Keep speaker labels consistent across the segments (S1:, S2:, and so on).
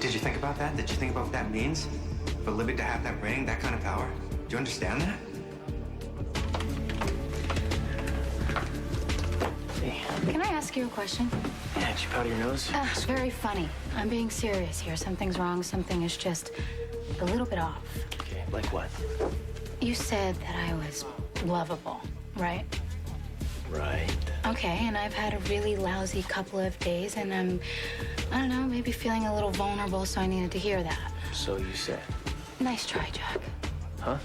S1: Did you think about that? Did you think about what that means? For Libby to have that ring, that kind of power? Do you understand that?
S2: Hey. Can I ask you a question?
S3: Yeah, did you powder your nose?
S2: It's very funny. I'm being serious here. Something's wrong. Something is just a little bit off.
S3: Okay, like what?
S2: You said that I was lovable, right?
S3: Right.
S2: Okay, and I've had a really lousy couple of days, and I don't know, maybe feeling a little vulnerable, so I needed to hear that.
S3: So you said.
S2: Nice try, Jack.
S3: Huh?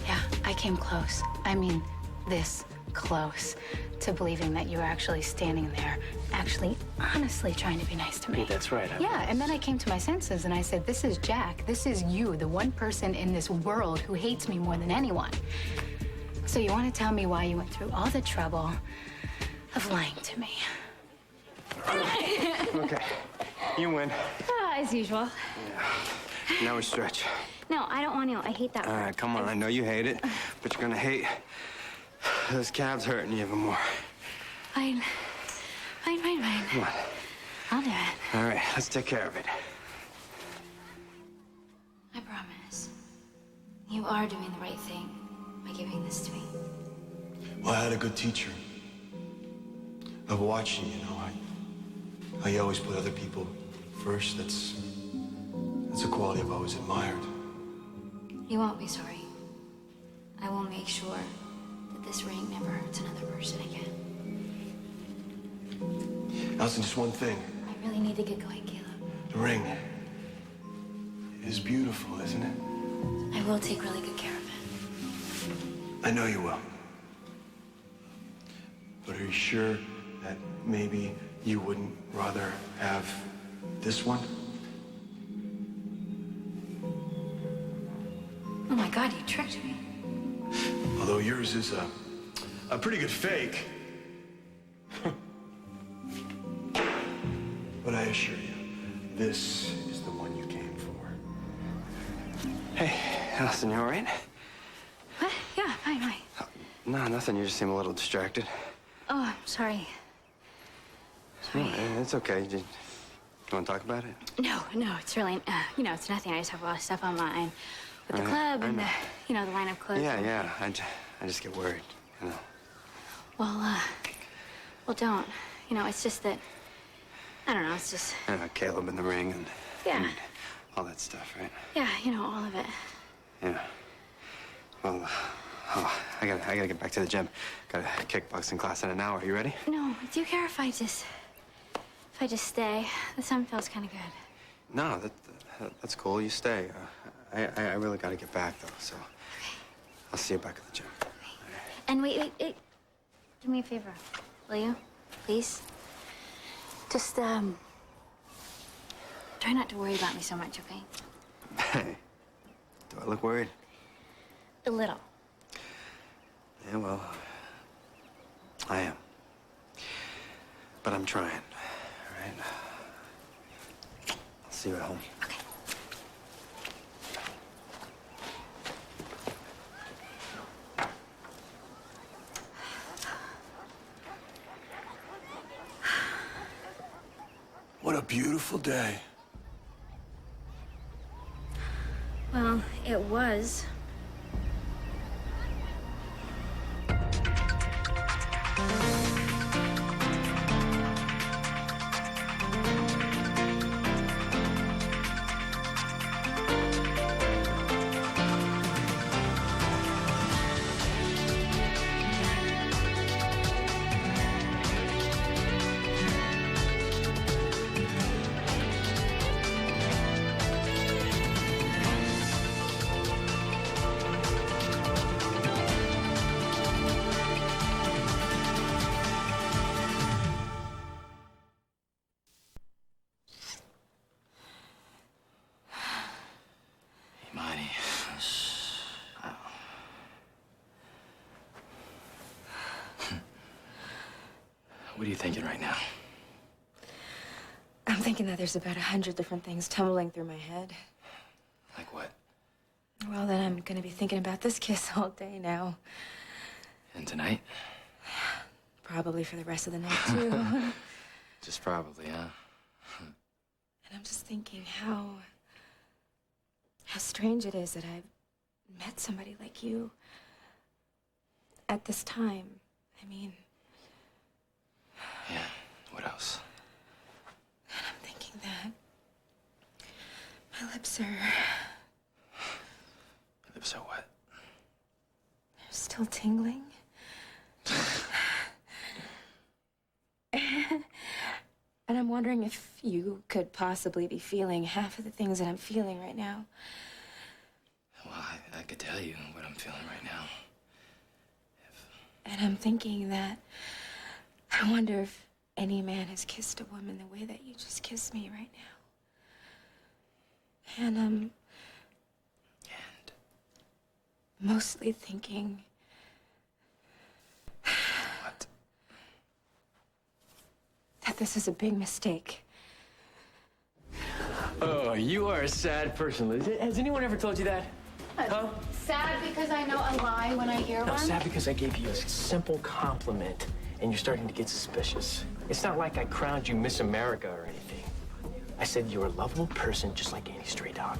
S2: Yeah, I came close. I mean, this close to believing that you were actually standing there, actually, honestly trying to be nice to me.
S3: Hey, that's right.
S2: Yeah, and then I came to my senses and I said, this is Jack. This is you, the one person in this world who hates me more than anyone. So you want to tell me why you went through all the trouble of lying to me?
S1: Okay, you win.
S4: As usual.
S1: Yeah. Now we stretch.
S4: No, I don't want to. I hate that
S1: All
S4: word.
S1: right, come on. I know you hate it, but you're gonna hate those calves hurting you even more.
S2: Fine. Fine.
S1: Come on.
S2: I'll do it.
S1: All right, let's take care of it.
S2: I promise. You are doing the right thing by giving this to me.
S5: Well, I had a good teacher. I've watched you, you know. How you always put other people first. That's a quality I've always admired.
S2: You won't be sorry. I will make sure that this ring never hurts another person again.
S5: Allison, just one thing.
S2: I really need to get going, Caleb.
S5: The ring is beautiful, isn't it?
S2: I will take really good care of it.
S5: I know you will. But are you sure that maybe you wouldn't rather have this one?
S2: Oh my God, you tricked me.
S5: Although yours is a pretty good fake. But I assure you, this is the one you came for.
S1: Hey, Allison, you all right?
S2: What? Yeah, fine.
S1: No, nothing. You just seem a little distracted.
S2: Oh, I'm sorry.
S1: No, it's okay. You want to talk about it?
S4: No, it's really, it's nothing. I just have a lot of stuff on mind with the
S1: I
S4: club and
S1: know.
S4: the line of clothes.
S1: Yeah. I just get worried, you know.
S4: Well, don't. It's just that, I don't know, it's just,
S1: Caleb in the ring and
S4: yeah,
S1: all that stuff, right?
S4: yeah, all of it.
S1: Yeah. Well, I gotta get back to the gym. Got a kickboxing class in an hour. You ready?
S4: No, do you care if I just stay? The sun feels kind of good.
S1: No, that's cool. You stay. I really gotta get back though, so I'll see you back at the gym.
S4: Okay. And wait. Do me a favor, will you? Please? Just, try not to worry about me so much, okay?
S1: Hey, do I look worried?
S4: A little.
S1: Yeah, well, I am. But I'm trying, all right? I'll see you at home.
S4: Okay.
S5: What a beautiful day.
S4: Well, it was.
S3: What are you thinking right now?
S6: I'm thinking that there's about 100 different things tumbling through my head.
S3: Like what?
S6: Well, that I'm gonna be thinking about this kiss all day now.
S3: And tonight?
S6: Probably for the rest of the night, too.
S3: Just probably, huh?
S6: And I'm just thinking how strange it is that I've met somebody like you at this time. I mean...
S3: Yeah, what else?
S6: And I'm thinking that my lips are...
S3: Your lips are what?
S6: They're still tingling. And I'm wondering if you could possibly be feeling half of the things that I'm feeling right now.
S3: Well, I could tell you what I'm feeling right now.
S6: And I'm thinking that I wonder if any man has kissed a woman the way that you just kissed me right now. And I'm mostly thinking...
S3: What?
S6: that this is a big mistake.
S3: Oh, you are a sad person, Liz. Has anyone ever told you that? Huh?
S2: Sad because I know a lie when I hear
S3: No,
S2: one?
S3: sad because I gave you a simple compliment and you're starting to get suspicious. It's not like I crowned you Miss America or anything. I said you're a lovable person just like any stray dog.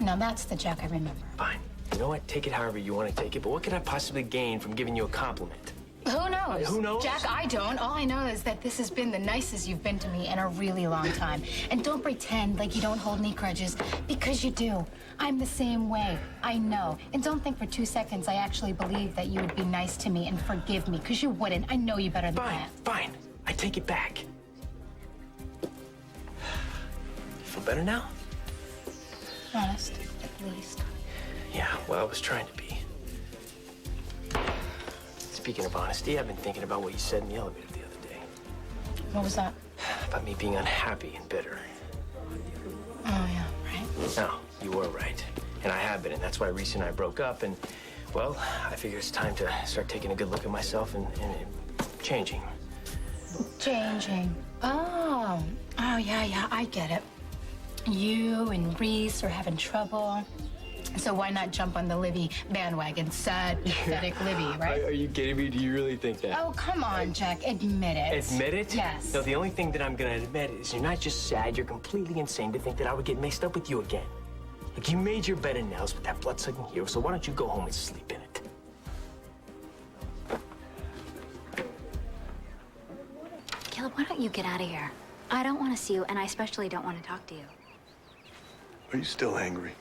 S2: No, that's the Jack I remember.
S3: Fine. You know what? Take it however you want to take it, but what could I possibly gain from giving you a compliment?
S2: Who knows?
S3: Who knows?
S2: Jack, I don't. All I know is that this has been the nicest you've been to me in a really long time. And don't pretend like you don't hold any grudges, because you do. I'm the same way. I know. And don't think for 2 seconds I actually believe that you would be nice to me and forgive me, because you wouldn't. I know you better than that.
S3: Fine. I take it back. You feel better now?
S2: Honest, at least.
S3: Yeah, well, I was trying to be. Speaking of honesty, I've been thinking about what you said in the elevator the other day.
S2: What was that?
S3: About me being unhappy and bitter.
S2: Oh, yeah, right.
S3: No, you were right. And I have been, and that's why Reese and I broke up. And, well, I figure it's time to start taking a good look at myself and changing.
S2: Changing. Oh, yeah, I get it. You and Reese are having trouble. So why not jump on the Livy bandwagon? Sad, pathetic Livy, right?
S3: Are you kidding me? Do you really think that?
S2: Oh, come on, Jack. Admit it.
S3: Admit it?
S2: Yes.
S3: No, the only thing that I'm gonna admit is you're not just sad, you're completely insane to think that I would get mixed up with you again. Like, you made your bed in nails with that blood-sucking hero, so why don't you go home and sleep in it?
S4: Caleb, why don't you get out of here? I don't want to see you, and I especially don't want to talk to you.
S5: Are you still angry?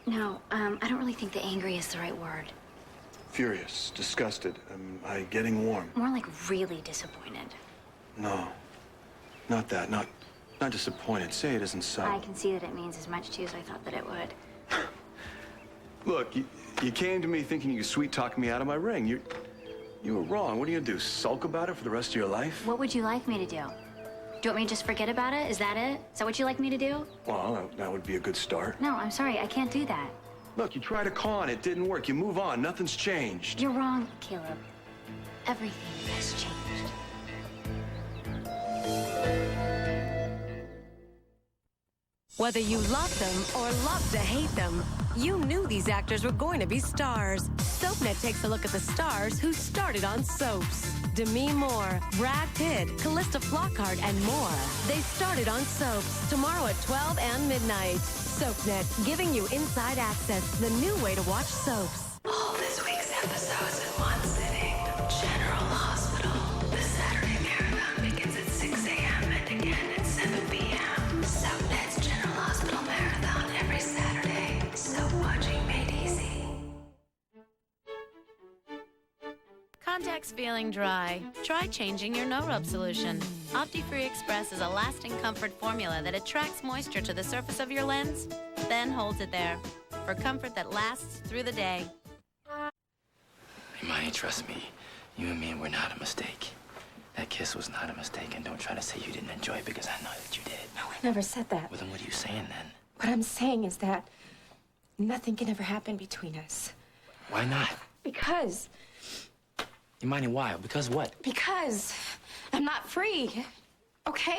S4: No, I don't really think that angry is the right word.
S5: Furious, disgusted. Am I getting warm?
S4: More like really disappointed.
S5: No, not that. Not disappointed. Say it isn't so.
S4: I can see that it means as much to you as I thought that it would.
S5: Look, you came to me thinking you could sweet-talk me out of my ring. You were wrong. What are you gonna do? Sulk about it for the rest of your life?
S4: What would you like me to do? Do you want me to just forget about it? Is that it? Is that what you like me to do?
S5: Well, that would be a good start.
S4: No, I'm sorry. I can't do that.
S5: Look, you tried a con. It didn't work. You move on. Nothing's changed.
S4: You're wrong, Caleb. Everything has changed.
S7: Whether you love them or love to hate them, you knew these actors were going to be stars. SoapNet takes a look at the stars who started on soaps. Demi Moore, Brad Pitt, Callista Flockhart, and more. They started on soaps tomorrow at 12 and midnight. SoapNet, giving you inside access, the new way to watch soaps.
S8: All this week's episodes in one sitting. General Hospital. The Saturday marathon begins at 6 a.m. and again at 7 p.m. SoapNet's General Hospital Marathon every Saturday. Soap watching made easy.
S9: Contacts feeling dry? Try changing your no-rub solution. OptiFree Express is a lasting comfort formula that attracts moisture to the surface of your lens, then holds it there for comfort that lasts through the day.
S3: Imani, trust me. You and me were not a mistake. That kiss was not a mistake, and don't try to say you didn't enjoy it because I know that you did.
S6: No, I never said that.
S3: Well, then what are you saying then?
S6: What I'm saying is that nothing can ever happen between us.
S3: Why not?
S6: Because
S3: Imani, why? Because what?
S6: Because I'm not free, okay?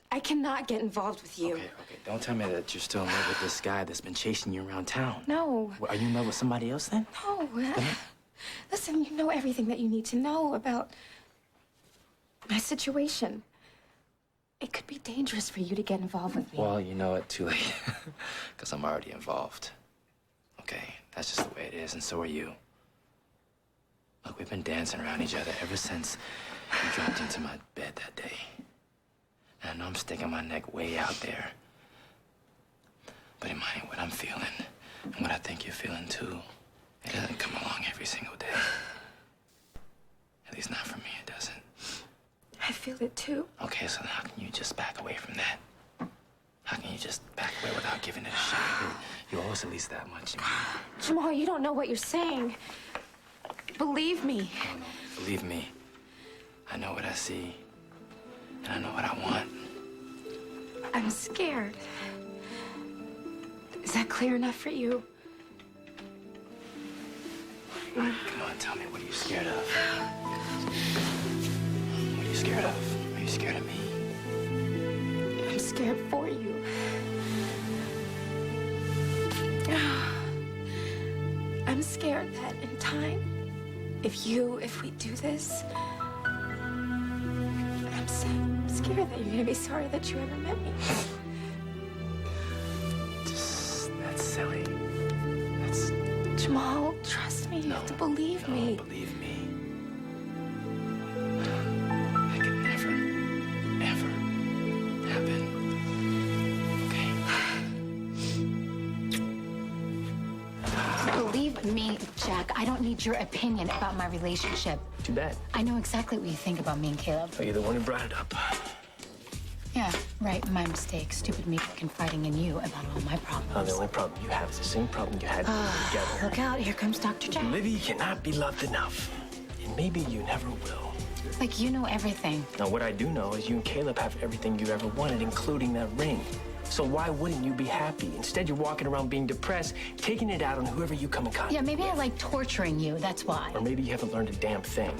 S6: I cannot get involved with you.
S3: Okay. Don't tell me that you're still in love with this guy that's been chasing you around town.
S6: No.
S3: What, are you in love with somebody else then?
S6: No. Listen, you know everything that you need to know about my situation. It could be dangerous for you to get involved with me.
S3: Well, you know it too late, because I'm already involved. Okay, that's just the way it is, and so are you. Look, we've been dancing around each other ever since you dropped into my bed that day. And I know I'm sticking my neck way out there. But in mind, what I'm feeling, and what I think you're feeling too, it doesn't come along every single day. At least not for me, it doesn't.
S6: I feel it too.
S3: Okay, so how can you just back away from that? How can you just back away without giving it a shot? You owe us at least that much.
S6: Jamal, you don't know what you're saying. Believe me.
S3: No, believe me. I know what I see, and I know what I want.
S6: I'm scared. Is that clear enough for you?
S3: Come on, tell me, what are you scared of? What are you scared of? Are you scared of me?
S6: I'm scared for you. I'm scared that in time, if we do this, I'm scared that you're gonna be sorry that you ever met me.
S3: That's silly. That's...
S6: Jamal, trust me. You have to believe me.
S3: Believe me. That could never, ever happen. Okay?
S2: Believe me, Jack, I don't need your opinion about my relationship.
S3: Too bad.
S2: I know exactly what you think about me and Caleb.
S3: Oh, you're the one who brought it up.
S2: Yeah, right, my mistake. Stupid me confiding in you about all my problems.
S3: Oh, the only problem you have is the same problem you had when we were together.
S2: Look out, here comes Dr. Jack.
S3: Livy cannot be loved enough. And maybe you never will.
S2: Like, you know everything.
S3: Now, what I do know is you and Caleb have everything you ever wanted, including that ring. So why wouldn't you be happy? Instead, you're walking around being depressed, taking it out on whoever you come in contact with.
S2: Yeah, maybe I like torturing you, that's why.
S3: Or maybe you haven't learned a damn thing.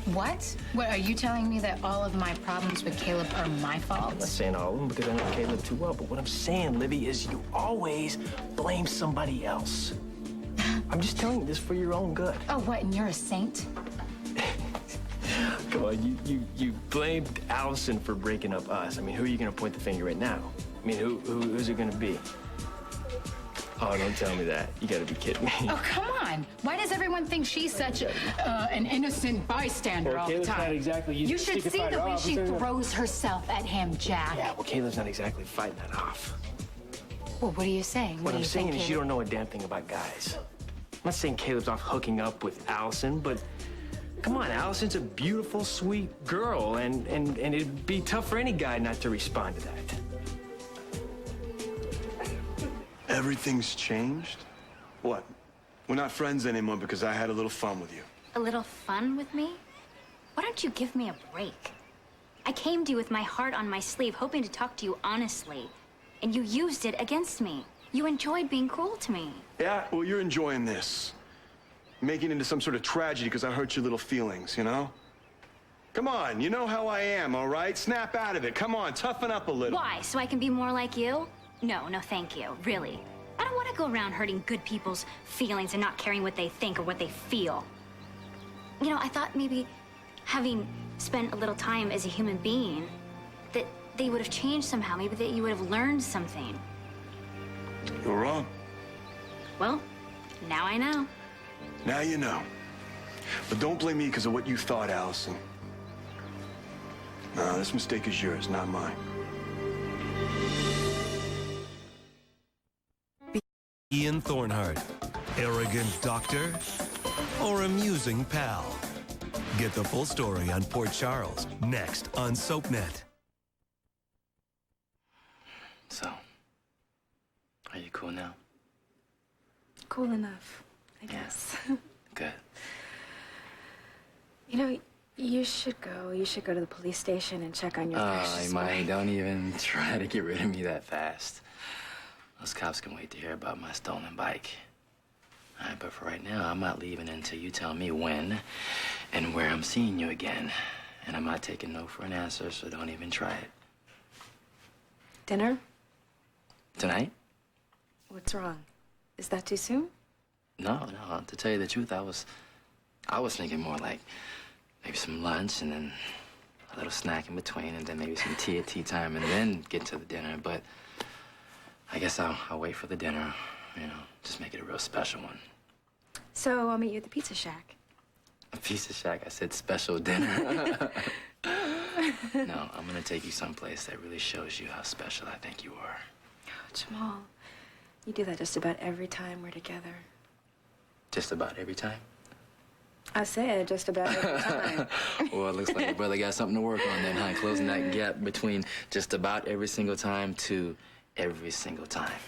S2: What? What, are you telling me that all of my problems with Caleb are my fault?
S3: I'm not saying all of them because I know Caleb too well, but what I'm saying, Livy, is you always blame somebody else. I'm just telling you this for your own good.
S2: Oh, what, and you're a saint?
S3: Come on, you blamed Allison for breaking up us. I mean, who are you gonna point the finger at now? I mean, who's it gonna be? Oh, don't tell me that. You gotta be kidding me.
S2: Oh, come on. Why does everyone think she's such an innocent bystander all the
S3: Caleb's
S2: time?
S3: not exactly.
S2: You should see the way she throws herself at him, Jack.
S3: Yeah, well, Caleb's not exactly fighting that off.
S2: Well, what are you saying?
S3: What
S2: do
S3: I'm
S2: you
S3: saying
S2: think,
S3: is you
S2: Caleb?
S3: don't know a damn thing about guys. I'm not saying Caleb's off hooking up with Allison, but come on, Allison's a beautiful, sweet girl, and it'd be tough for any guy not to respond to that.
S5: Everything's changed? What? We're not friends anymore because I had a little fun with you.
S4: A little fun with me? Why don't you give me a break? I came to you with my heart on my sleeve, hoping to talk to you honestly. And you used it against me. You enjoyed being cruel to me.
S5: Yeah, well, you're enjoying this. Making it into some sort of tragedy because I hurt your little feelings, you know? Come on, you know how I am, all right? Snap out of it. Come on, toughen up a little.
S4: Why? So I can be more like you? No, thank you. Really. I don't want to go around hurting good people's feelings and not caring what they think or what they feel. You know, I thought maybe having spent a little time as a human being, that they would have changed somehow. Maybe that you would have learned something.
S5: You're wrong.
S4: Well, now I know.
S5: Now you know. But don't blame me because of what you thought, Allison. No, this mistake is yours, not mine.
S10: Ian Thornhart, arrogant doctor or amusing pal? Get the full story on Port Charles, next on SoapNet.
S3: So, are you cool now?
S6: Cool enough, I guess.
S3: Good.
S6: You know, you should go. You should go to the police station and check on your precious
S3: Imani,
S6: wife.
S3: don't even try to get rid of me that fast. Those cops can wait to hear about my stolen bike. All right, but for right now, I'm not leaving until you tell me when and where I'm seeing you again. And I'm not taking no for an answer, so don't even try it.
S6: Dinner?
S3: Tonight?
S6: What's wrong? Is that too soon?
S3: No. To tell you the truth, I was thinking more like maybe some lunch and then a little snack in between and then maybe some tea at tea time and then get to the dinner. But I guess I'll wait for the dinner, you know, just make it a real special one.
S6: So I'll meet you at the Pizza Shack.
S3: A Pizza Shack? I said special dinner. No, I'm gonna take you someplace that really shows you how special I think you are.
S6: Oh, Jamal, you do that just about every time we're together.
S3: Just about every time?
S6: I said just about every time.
S3: Well, it looks like your brother got something to work on then, huh? Closing that gap between just about every single time to every single time.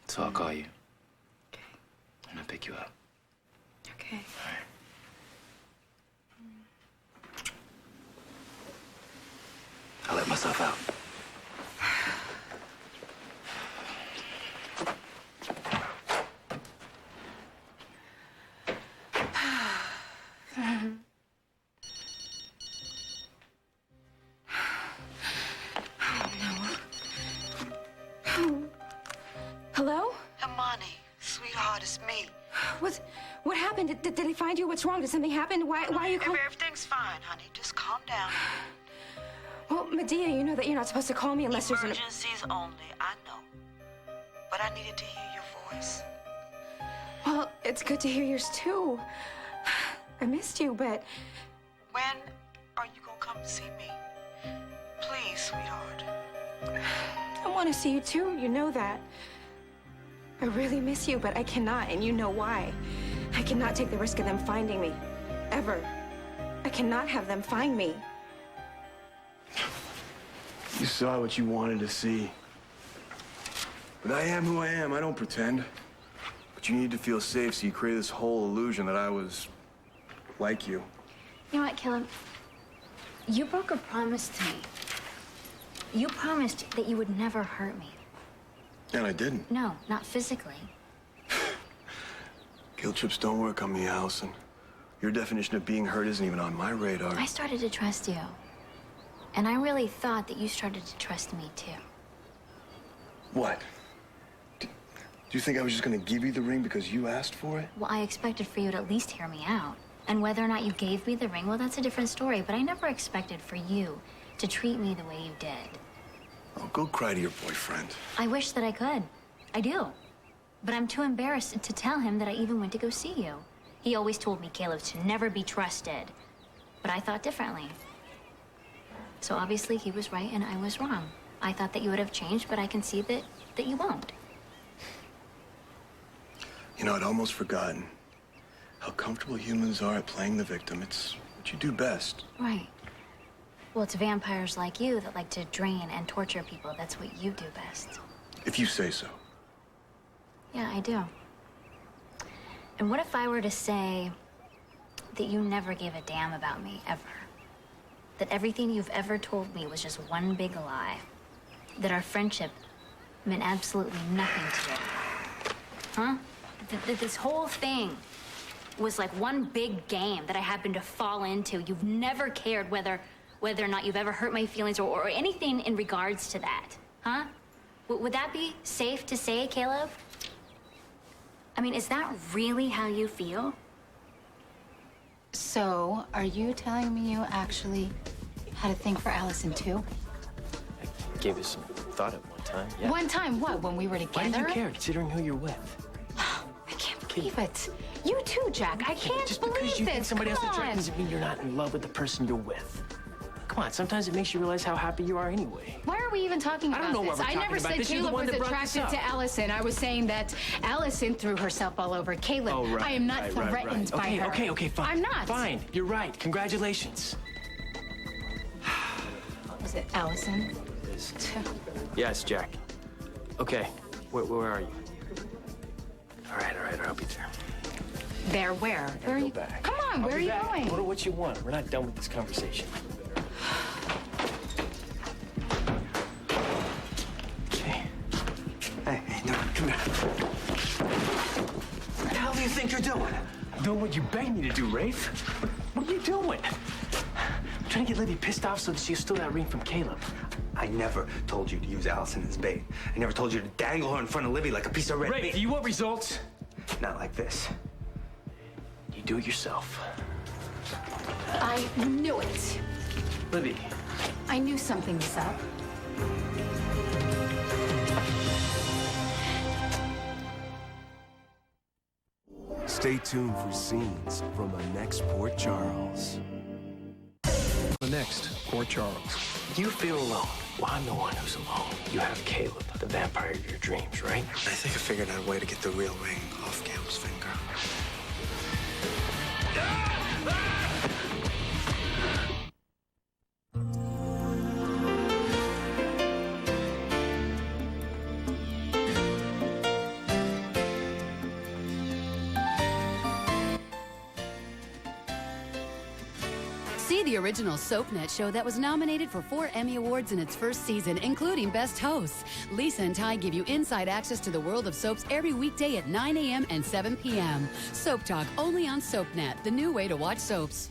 S3: So I'll call you.
S6: Okay.
S3: And I'll pick you up.
S6: Okay.
S3: All right. I'll let myself out.
S6: Hello?
S11: Imani, sweetheart, it's me.
S6: What happened? Did they find you? What's wrong? Did something happen? Why are you calling?
S11: Everything's fine, honey. Just calm down.
S6: Well, Medea, you know that you're not supposed to call me unless there's an...
S11: Emergencies only, I know. But I needed to hear your voice.
S6: Well, it's good to hear yours, too. I missed you, but...
S11: When are you gonna come see me? Please, sweetheart.
S6: I want to see you, too. You know that. I really miss you, but I cannot, and you know why. I cannot take the risk of them finding me. Ever. I cannot have them find me.
S5: You saw what you wanted to see. But I am who I am. I don't pretend. But you need to feel safe, so you create this whole illusion that I was like you.
S4: You know what, Caleb? You broke a promise to me. You promised that you would never hurt me.
S5: And I didn't.
S4: No, not physically.
S5: Guilt trips don't work on me, Allison. Your definition of being hurt isn't even on my radar.
S4: I started to trust you. And I really thought that you started to trust me, too.
S5: What? Do you think I was just gonna give you the ring because you asked for it?
S4: Well, I expected for you to at least hear me out. And whether or not you gave me the ring, well, that's a different story. But I never expected for you to treat me the way you did.
S5: Oh, go cry to your boyfriend.
S4: I wish that I could. I do. But I'm too embarrassed to tell him that I even went to go see you. He always told me Caleb to never be trusted. But I thought differently. So obviously he was right and I was wrong. I thought that you would have changed, but I can see that you won't.
S5: You know, I'd almost forgotten how comfortable humans are at playing the victim. It's what you do best.
S4: Right. Well, it's vampires like you that like to drain and torture people. That's what you do best.
S5: If you say so.
S4: Yeah, I do. And what if I were to say that you never gave a damn about me, ever? That everything you've ever told me was just one big lie? That our friendship meant absolutely nothing to you? Huh? That this whole thing was like one big game that I happened to fall into. You've never cared whether or not you've ever hurt my feelings or anything in regards to that, huh? Would that be safe to say, Caleb? I mean, is that really how you feel?
S2: So, are you telling me you actually had a thing for Allison, too?
S12: I gave it some thought at one time, yeah.
S2: One time, what? When we were together?
S12: Why do you care, considering who you're with?
S2: I can't believe it. You too, Jack. I can't
S12: Just
S2: believe
S12: because you
S2: this.
S12: think somebody else
S2: Come
S12: is attractive
S2: on.
S12: doesn't mean you're not in love with the person you're with. Come on, sometimes it makes you realize how happy you are anyway.
S2: Why are we even talking
S12: I
S2: about
S12: don't know
S2: this?
S12: what we're
S2: I never
S12: talking about.
S2: said
S12: This is the
S2: Caleb
S12: one
S2: was
S12: that brought this
S2: attracted
S12: up.
S2: to Allison. I was saying that Allison threw herself all over Caleb.
S12: Oh, right.
S2: I am not
S12: right,
S2: threatened by her.
S12: Okay, fine.
S2: I'm not.
S12: Fine, you're right. Congratulations.
S2: Was it Allison?
S12: It is. Yes, Jack. Okay, where are you? All right, I'll be there.
S2: There, where? Where are you?
S12: Back.
S2: Come on, where are you going?
S12: Order what you want. We're not done with this conversation.
S1: Hey, no, come here. you think you're doing?
S12: Doing what you begged me to do, Rafe. What are you doing? I'm trying to get Libby pissed off so that she'll steal that ring from Caleb.
S1: I never told you to use Allison as bait. I never told you to dangle her in front of Libby like a piece of red
S12: Rafe,
S1: meat.
S12: do you want results?
S1: Not like this.
S12: You do it yourself.
S2: I knew it.
S12: Libby.
S2: I knew something was up.
S10: Stay tuned for scenes from the next Port Charles.
S12: The next, Port Charles. You feel alone. Well, I'm the one who's alone. You have Caleb, the vampire of your dreams, right?
S5: I think I figured out a way to get the real ring off Caleb's finger.
S13: See the original SoapNet show that was nominated for 4 Emmy Awards in its first season, including Best Hosts. Lisa and Ty give you inside access to the world of soaps every weekday at 9 a.m. and 7 p.m. Soap Talk only on SoapNet, the new way to watch soaps.